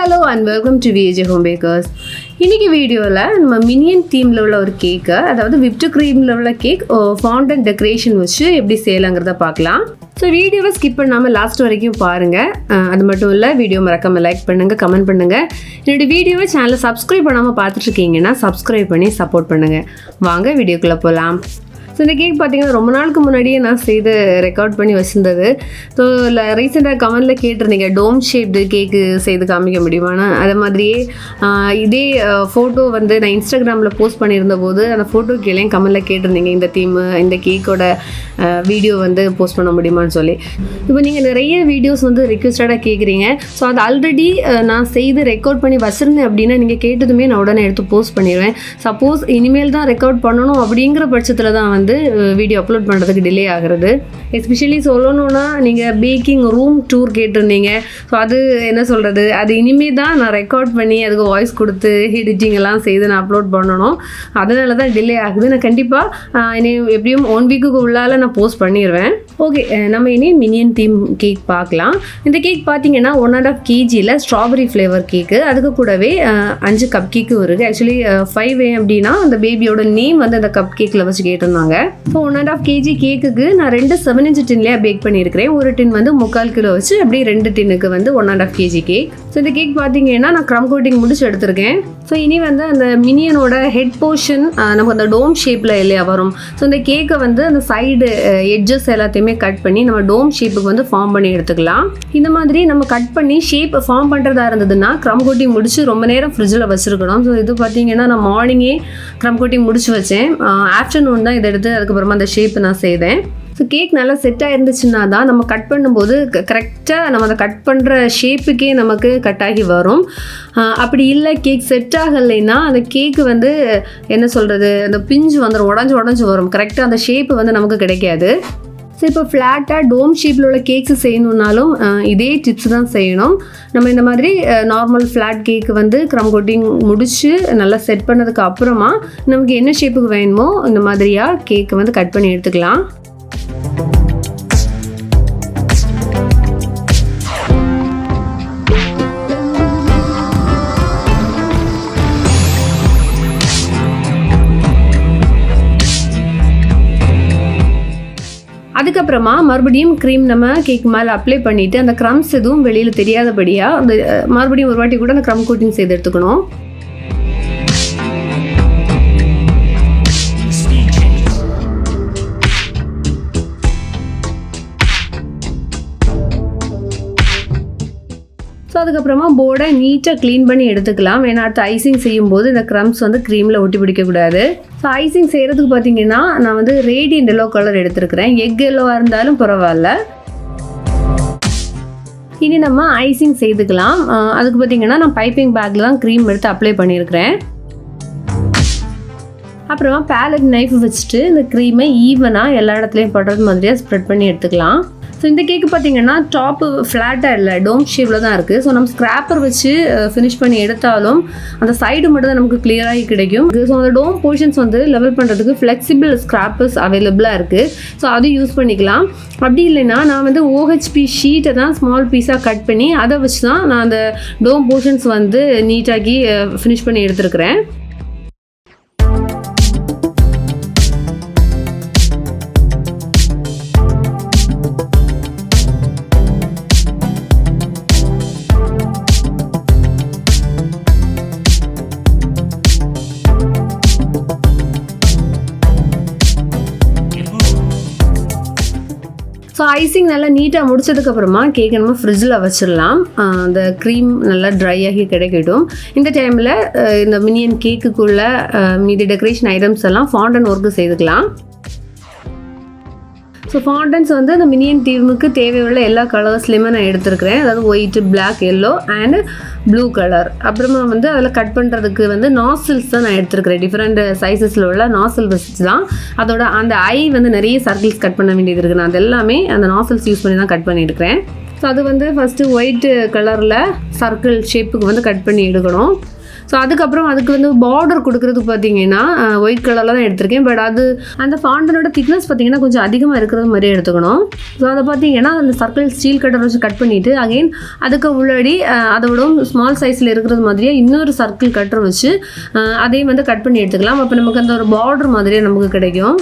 Hello and welcome to VJ Home Bakers. இன்னைக்கு வீடியோவில் நம்ம மினியன் தீமில் உள்ள ஒரு கேக்கு, அதாவது விப்டு க்ரீமில் உள்ள கேக் ஃபவுண்டன் டெக்கரேஷன் வச்சு எப்படி செய்யலாங்கிறத பார்க்கலாம். ஸோ வீடியோவை ஸ்கிப் பண்ணாமல் லாஸ்ட் வரைக்கும் பாருங்கள். அது மட்டும் இல்லை, வீடியோ மறக்காமல் லைக் பண்ணுங்கள், கமெண்ட் பண்ணுங்கள். என்னுடைய வீடியோவை சேனலை சப்ஸ்கிரைப் பண்ணாமல் பார்த்துட்ருக்கீங்கன்னா சப்ஸ்கிரைப் பண்ணி சப்போர்ட் பண்ணுங்கள். வாங்க வீடியோக்குள்ளே போகலாம். ஸோ இந்த கேக் பார்த்தீங்கன்னா ரொம்ப நாளுக்கு முன்னாடியே நான் செய்து ரெக்கார்ட் பண்ணி வச்சுருந்தது. ஸோ ரீசெண்டாக கமெண்டில் கேட்டிருந்தீங்க டோம் ஷேப்டு கேக்கு செய்து காமிக்க முடியுமான்னு. அது மாதிரியே இதே ஃபோட்டோ வந்து நான் இன்ஸ்டாகிராமில் போஸ்ட் பண்ணியிருந்த போது அந்த ஃபோட்டோ கீழே கமெண்டில் கேட்டிருந்தீங்க இந்த தீமு இந்த கேக்கோட வீடியோ வந்து போஸ்ட் பண்ண முடியுமான்னு சொல்லி. இப்போ நீங்கள் நிறைய வீடியோஸ் வந்து ரிக்வெஸ்டடாக கேட்குறீங்க. ஸோ அது ஆல்ரெடி நான் செய்து ரெக்கார்ட் பண்ணி வச்சுருந்தேன் அப்படின்னா நீங்கள் கேட்டதுமே நான் உடனே எடுத்து போஸ்ட் பண்ணிடுவேன். சப்போஸ் இனிமேல் தான் ரெக்கார்ட் பண்ணணும் அப்படிங்கிற பட்சத்தில் தான் வந்து வீடியோ அப்லோட் பண்ணுறதுக்கு டிலே ஆகிறது. எஸ்பெஷலி சொல்லணுன்னா நீங்கள் பேக்கிங் ரூம் டூர் கேட்டிருந்தீங்க. ஸோ அது என்ன சொல்கிறது, அது இனிமேல் தான் நான் ரெக்கார்ட் பண்ணி அதுக்கு வாய்ஸ் கொடுத்து எடிட்டிங் எல்லாம் செய்து நான் அப்லோட் பண்ணணும். அதனால தான் டிலே ஆகுது. நான் கண்டிப்பாக இனி எப்படியும் 1 வீக்குக்கு உள்ளால் நான் போஸ்ட் பண்ணிடுவேன். ஓகே, நம்ம இனி மினியன் தீம் கேக் பார்க்கலாம். இந்த கேக் பார்த்தீங்கன்னா 1.5 kgயில் ஸ்ட்ராபெரி ஃப்ளேவர் கேக்கு, அதுக்கு கூடவே 5 கப் கேக்கும் இருக்குது. ஆக்சுவலி 5 அப்படின்னா அந்த பேபியோட நேம் வந்து அந்த கப் கேக்கில் வச்சு கேட்டிருந்தாங்க. ஸோ 1.5 kg கேக்குக்கு நான் 2 7-inch டின்லேயே பேக் பண்ணியிருக்கிறேன். ஒரு டின் வந்து 3/4 கிலோ வச்சு அப்படியே 2 டின்னுக்கு வந்து 1.5 kg கேக். ஸோ இந்த கேக் பார்த்தீங்கன்னா நான் க்ரம் கோட்டிங் முடிச்சு எடுத்திருக்கேன். ஸோ இனி வந்து அந்த மினியனோட ஹெட் போர்ஷன் நமக்கு அந்த டோம் ஷேப்பில் இல்லையா வரும். ஸோ இந்த கேக்கை வந்து அந்த சைடு எட்ஜஸ் எல்லாத்தையுமே கட் பண்ணி நம்ம டோம் ஷேப்புக்கு வந்து ஃபார்ம் பண்ணி எடுத்துக்கலாம். இந்த மாதிரி நம்ம கட் பண்ணி ஷேப் ஃபார்ம் பண்ணுறதா இருந்ததுன்னா க்ரம் கோட்டிங் முடிச்சு ரொம்ப நேரம் ஃப்ரிட்ஜில் வச்சுருக்கணும். ஸோ இது பார்த்தீங்கன்னா நான் மார்னிங்கே க்ரம் கோட்டிங் முடிச்சு வச்சேன். ஆஃப்டர்நூன் தான் இதை எடுத்து அதுக்கப்புறமா அந்த ஷேப் நான் செய்தேன். ஸோ கேக் நல்லா செட்டாக இருந்துச்சுன்னா தான் நம்ம கட் பண்ணும்போது கரெக்டாக நம்ம அதை கட் பண்ணுற ஷேப்புக்கே நமக்கு கட் ஆகி வரும். அப்படி இல்லை கேக் செட் ஆகலைன்னா அந்த கேக்கு வந்து என்ன சொல்கிறது, அந்த பிஞ்சு வந்துடும், உடஞ்சி வரும். கரெக்டாக அந்த ஷேப்பு வந்து நமக்கு கிடைக்காது. ஸோ இப்போ ஃப்ளாட்டாக டோம் ஷேப்பில் உள்ள கேக்ஸு செய்யணுன்னாலும் இதே டிப்ஸ் தான் செய்யணும். நம்ம இந்த மாதிரி நார்மல் ஃப்ளாட் கேக்கு வந்து க்ரம் கோட்டிங் முடித்து நல்லா செட் பண்ணதுக்கு அப்புறமா நமக்கு என்ன ஷேப்புக்கு வேணுமோ இந்த மாதிரியாக கேக்கு வந்து கட் பண்ணி எடுத்துக்கலாம். அதுக்கப்புறமா மறுபடியும் க்ரீம் நம்ம கேக் மேலே அப்ளை பண்ணிவிட்டு அந்த க்ரம்ஸ் எதுவும் வெளியில் தெரியாதபடியாக அந்த மறுபடியும் ஒரு வாட்டி கூட அந்த க்ரம் கோட்டிங் செய்து எடுத்துக்கணும். ஸோ அதுக்கப்புறமா போர்டை நீட்டாக க்ளீன் பண்ணி எடுத்துக்கலாம். ஏன்னா அடுத்து ஐசிங் செய்யும்போது இந்த க்ரம்ஸ் வந்து க்ரீமில் ஒட்டி பிடிக்கக்கூடாது. ஸோ ஐசிங் செய்கிறதுக்கு பார்த்தீங்கன்னா நான் வந்து ரேடியன்ட் எல்லோ கலர் எடுத்துருக்கிறேன். எக் எல்லோவாக இருந்தாலும் பரவாயில்ல. இனி நம்ம ஐசிங் செய்துக்கலாம். அதுக்கு பார்த்தீங்கன்னா நான் பைப்பிங் பேக்கில் தான் க்ரீம் எடுத்து அப்ளை பண்ணியிருக்கிறேன். அப்புறமா பேலட் நைஃப் வச்சுட்டு இந்த க்ரீமை ஈவனாக எல்லா இடத்துலையும் படுறது மாதிரியாக ஸ்ப்ரெட் பண்ணி எடுத்துக்கலாம். ஸோ இந்த கேக்கு பார்த்தீங்கன்னா டாப்பு ஃப்ளாட்டாக இல்லை, டோம் ஷேப்பில் தான் இருக்குது. ஸோ நம்ம ஸ்க்ராப்பர் வச்சு ஃபினிஷ் பண்ணி எடுத்தாலும் அந்த சைடு மட்டும் தான் நமக்கு கிளியராகி கிடைக்கும். ஸோ அந்த டோம் போர்ஷன்ஸ் வந்து லெவல் பண்ணுறதுக்கு ஃப்ளெக்சிபிள் ஸ்க்ராப்பர்ஸ் அவைலபிளாக இருக்குது. ஸோ அது யூஸ் பண்ணிக்கலாம். அப்படி இல்லைன்னா நான் வந்து OHP ஷீட்டை தான் ஸ்மால் பீஸாக கட் பண்ணி அதை வச்சு தான் நான் அந்த டோம் போர்ஷன்ஸ் வந்து நீட்டாக்கி ஃபினிஷ் பண்ணி எடுத்துருக்கிறேன். ஸோ ஐசிங் நல்லா நீட்டாக முடிச்சதுக்கப்புறமா கேக்கை நம்ம ஃப்ரிட்ஜில் வச்சிடலாம். அந்த க்ரீம் நல்லா ட்ரை ஆகி கிடைக்கட்டும். இந்த டைமில் இந்த மினியன் கேக்குக்குள்ளே மீதி டெக்கரேஷன் ஐட்டம்ஸ் எல்லாம் ஃபாண்டன் ஒர்க்கு செய்துக்கலாம். ஸோ ஃபாண்டன்ஸ் வந்து அந்த மினியன் தீமுக்கு தேவையுள்ள எல்லா கலர்ஸ்லேயுமே நான் எடுத்துருக்கிறேன். அதாவது white, black, yellow and blue colour. அப்புறமா வந்து அதில் கட் பண்ணுறதுக்கு வந்து நாசில்ஸ் தான் நான் எடுத்துருக்கிறேன். டிஃப்ரெண்ட் சைஸஸில் உள்ள நாசில் வச்சு தான் அதோட அந்த ஐ வந்து நிறைய சர்க்கிள்ஸ் கட் பண்ண வேண்டியது இருக்குது. நான் அது எல்லாமே அந்த நாசில்ஸ் யூஸ் பண்ணி தான் கட் பண்ணியிருக்கிறேன். ஸோ அது வந்து ஃபஸ்ட்டு ஒயிட் கலரில் சர்க்கிள் ஷேப்புக்கு வந்து கட் பண்ணி எடுக்கணும். ஸோ அதுக்கப்புறம் அதுக்கு வந்து பார்டர் கொடுக்குறதுக்கு பார்த்தீங்கன்னா ஒயிட் கலரில் தான் எடுத்திருக்கேன். பட் அது அந்த ஃபாண்டனோட திக்னஸ் பார்த்தீங்கன்னா கொஞ்சம் அதிகமாக இருக்கிறது மாதிரி எடுத்துக்கணும். ஸோ அதை பார்த்தீங்கன்னா அந்த சர்க்கிள் ஸ்டீல் கட்டர் வச்சு கட் பண்ணிவிட்டு அகைன் அதுக்கு உள்ளாடி அதோட ஸ்மால் சைஸில் இருக்கிறது மாதிரியே இன்னொரு சர்க்கிள் கட்டர் வச்சு அதையும் வந்து கட் பண்ணி எடுத்துக்கலாம். அப்போ நமக்கு அந்த ஒரு பார்டர் மாதிரியே நமக்கு கிடைக்கும்.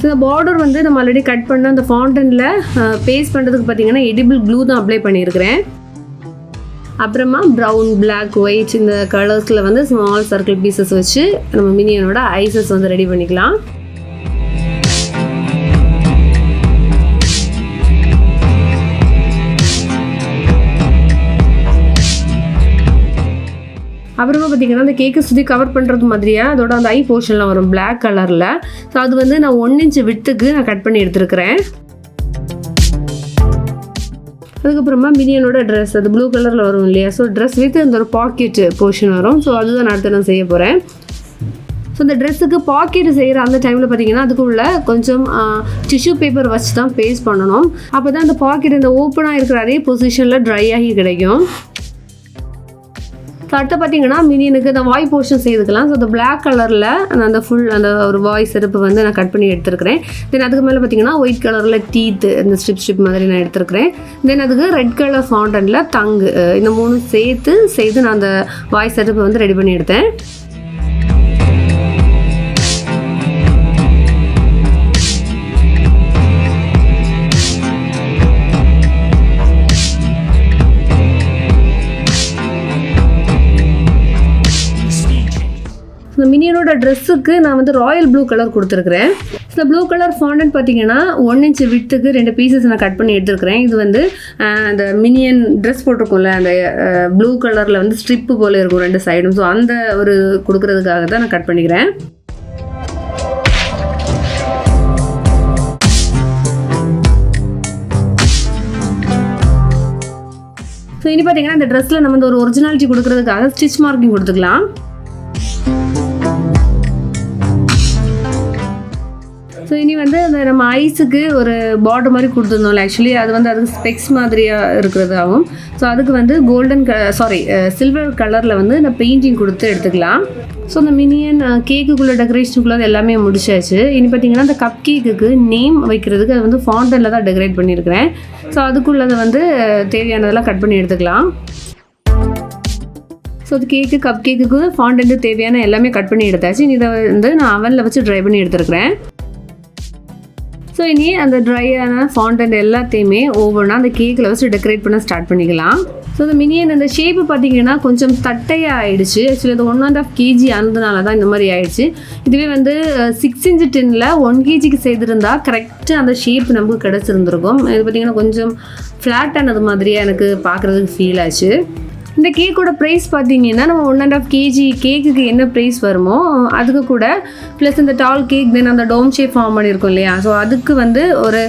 ஸோ இந்த பார்டர் வந்து நம்ம ஆல்ரெடி கட் பண்ண அந்த ஃபாண்டனில் பேஸ்ட் பண்ணுறதுக்கு பார்த்தீங்கன்னா எடிபிள் க்ளூ தான் அப்ளை பண்ணியிருக்கிறேன். அப்புறமா ப்ரௌன், பிளாக், ஒயிட் இந்த கலர்ஸில் வந்து ஸ்மால் சர்க்கிள் பீசஸ் வச்சு நம்ம மினியனோட ஐசஸ் வந்து ரெடி பண்ணிக்கலாம். அப்புறமா பார்த்தீங்கன்னா அந்த கேக்கை சுற்றி கவர் பண்ணுறது மாதிரியே அதோட அந்த ஐ போர்ஷன்லாம் வரும் பிளாக் கலரில். ஸோ அது வந்து நான் 1 இன்ச் விட்டுக்கு நான் கட் பண்ணி எடுத்துருக்கிறேன். அதுக்கப்புறமா மினியனோட ட்ரெஸ் அது ப்ளூ கலரில் வரும் இல்லையா, ஸோ ட்ரெஸ் வித் அந்த ஒரு பாக்கெட் போர்ஷன் வரும். ஸோ அதுதான் அடுத்து நான் செய்ய போகிறேன். ஸோ இந்த ட்ரெஸ்ஸுக்கு பாக்கெட் செய்கிற அந்த டைமில் பார்த்தீங்கன்னா அதுக்குள்ளே கொஞ்சம் டிஷ்யூ பேப்பர் வச்சு தான் பேஸ்ட் பண்ணணும். அப்போ தான் அந்த பாக்கெட் இந்த ஓப்பனாக இருக்கிற அதே பொசிஷனில் ட்ரை ஆகி கிடைக்கும். ஸோ அடுத்து பார்த்தீங்கன்னா மினியனுக்கு அந்த வாய் போர்ஷன் செய்துக்கலாம். ஸோ அந்த பிளாக் கலரில் அந்த ஃபுல் அந்த ஒரு வாய் செருப்பு வந்து நான் கட் பண்ணி எடுத்துருக்கிறேன். தென் அதுக்கு மேலே பார்த்தீங்கன்னா ஒயிட் கலரில் டீத்து இந்த ஸ்ட்ரிப் மாதிரி நான் எடுத்துருக்கிறேன். தென் அதுக்கு ரெட் கலர் ஃபவுண்டனில் தங்கு இந்த 3 செய்து நான் அந்த வாய் செருப்பை வந்து ரெடி பண்ணி எடுத்தேன். இந்த மினியனோட ட்ரெஸ்ஸுக்கு நான் வந்து ராயல் ப்ளூ கலர் கொடுத்துருக்குறேன். இந்த ப்ளூ கலர் ஃபாண்டன்ட் பார்த்தீங்கன்னா 1 இன்ச் விட்டுக்கு 2 பீசஸ் நான் கட் பண்ணி எடுத்துருக்கிறேன். இது வந்து அந்த மினியன் ட்ரெஸ் போட்டிருக்கோம்ல அந்த ப்ளூ கலரில் வந்து ஸ்ட்ரிப்பு போல் இருக்கும் 2 சைடும். ஸோ அந்த ஒரு கொடுக்குறதுக்காக தான் நான் கட் பண்ணிக்கிறேன். ஸோ இனி பார்த்தீங்கன்னா இந்த ட்ரெஸ்ஸில் நம்ம வந்து ஒரு ஒரிஜினாலிட்டி கொடுக்குறதுக்காக ஸ்டிச் மார்க்கிங் கொடுத்துக்கலாம். ஸோ இனி வந்து அந்த நம்ம ஐஸுக்கு ஒரு பார்டர் மாதிரி கொடுத்துருந்தோம்ல, ஆக்சுவலி அது வந்து அதுக்கு ஸ்பெக்ஸ் மாதிரியாக இருக்கிறதாகும். ஸோ அதுக்கு வந்து சில்வர் கலரில் வந்து இந்த பெயிண்டிங் கொடுத்து எடுத்துக்கலாம். ஸோ அந்த மினியன் கேக்குக்குள்ளே டெக்கரேஷனுக்குள்ளே எல்லாமே முடிச்சாச்சு. இனி பார்த்தீங்கன்னா அந்த கப் கேக்குக்கு நேம் வைக்கிறதுக்கு அது வந்து ஃபாண்டனில் தான் டெக்கரேட் பண்ணியிருக்கிறேன். ஸோ அதுக்குள்ளதை வந்து தேவையானதெல்லாம் கட் பண்ணி எடுத்துக்கலாம். ஸோ அது கப் கேக்குக்கு ஃபாண்டன்ட்டு தேவையான எல்லாமே கட் பண்ணி எடுத்தாச்சு. இதை வந்து நான் அவனில் வச்சு ட்ரை பண்ணி எடுத்துருக்கிறேன். ஸோ இனி அந்த ட்ரையான ஃபாண்டன்ட் எல்லாத்தையுமே ஒவ்வொன்றா அந்த கேக்கில் வச்சு டெக்கரேட் பண்ண ஸ்டார்ட் பண்ணிக்கலாம். ஸோ இந்த மினியன் அந்த ஷேப்பு பார்த்தீங்கன்னா கொஞ்சம் தட்டையாக ஆகிடுச்சு. ஆக்சுவலி அது 1.5 kg ஆனதுனால தான் இந்த மாதிரி ஆயிடுச்சு. இதுவே வந்து 6 inch டின்னில் 1 kgக்கு செய்திருந்தா கரெக்டாக அந்த ஷேப் நமக்கு கிடச்சிருந்துருக்கும். இது பார்த்திங்கன்னா கொஞ்சம் ஃப்ளாட்டானது மாதிரியே எனக்கு பார்க்குறதுக்கு ஃபீல் ஆச்சு. இந்த கேக்கோட ப்ரைஸ் பார்த்தீங்கன்னா நம்ம 1.5 kg கேக்குக்கு என்ன ப்ரைஸ் வருமோ அதுக்கு கூட ப்ளஸ் இந்த டால் கேக் தென் அந்த டோம் ஷேப் ஃபார்ம் பண்ணியிருக்கோம் இல்லையா, ஸோ அதுக்கு வந்து ஒரு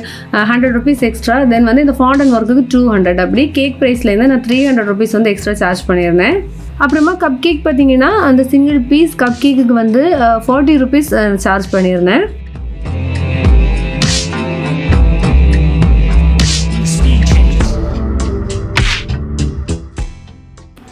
100 rupees எக்ஸ்ட்ரா. தென் வந்து இந்த ஃபாண்டன் ஒர்க்குக்கு 200. அப்படி கேக் ப்ரைஸ்லேருந்து நான் 300 rupees வந்து எக்ஸ்ட்ரா சார்ஜ் பண்ணியிருந்தேன். அப்புறமா கப் கேக் பார்த்தீங்கன்னா அந்த சிங்கிள் பீஸ் கப் கேக்குக்கு வந்து 40 rupees சார்ஜ் பண்ணியிருந்தேன்.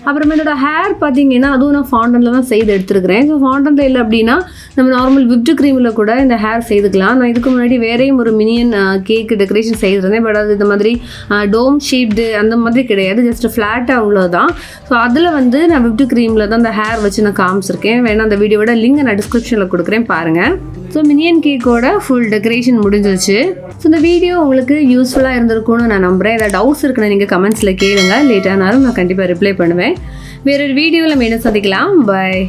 அப்புறமா என்னோட ஹேர் பார்த்தீங்கன்னா அதுவும் நான் ஃபாண்டனில் தான் செய்து எடுத்துருக்கிறேன். ஸோ ஃபாண்டனில் இல்லை அப்படின்னா நம்ம நார்மல் விப்டு க்ரீமில் கூட இந்த ஹேர் செய்துக்கலாம். நான் இதுக்கு முன்னாடி வேறையும் ஒரு மினியன் கேக்கு டெக்கரேஷன் செய்திருந்தேன். பட் அது இந்த மாதிரி டோம் ஷேப்டு அந்த மாதிரி கிடையாது, ஜஸ்ட் ஃப்ளாட்டாக உள்ளது தான். ஸோ அதில் வந்து நான் விப்டு க்ரீமில் தான் அந்த ஹேர் வச்சு நான் காமிச்சிருக்கேன். வேணா அந்த வீடியோட லிங்க் நான் டிஸ்கிரிப்ஷனில் கொடுக்குறேன் பாருங்கள். ஸோ மினியன் கேக்கோட ஃபுல் டெக்கரேஷன் முடிஞ்சிருச்சு. ஸோ இந்த வீடியோ உங்களுக்கு யூஸ்ஃபுல்லாக இருந்திருக்கும்னு நான் நம்புகிறேன். ஏதாவது டவுட்ஸ் இருக்குன்னு நீங்கள் கமெண்ட்ஸில் கேளுங்க. லேட்டானாலும் நான் கண்டிப்பாக ரிப்ளை பண்ணுவேன். வேறொரு வீடியோவில் மீண்டும் சந்திக்கலாம். பாய்.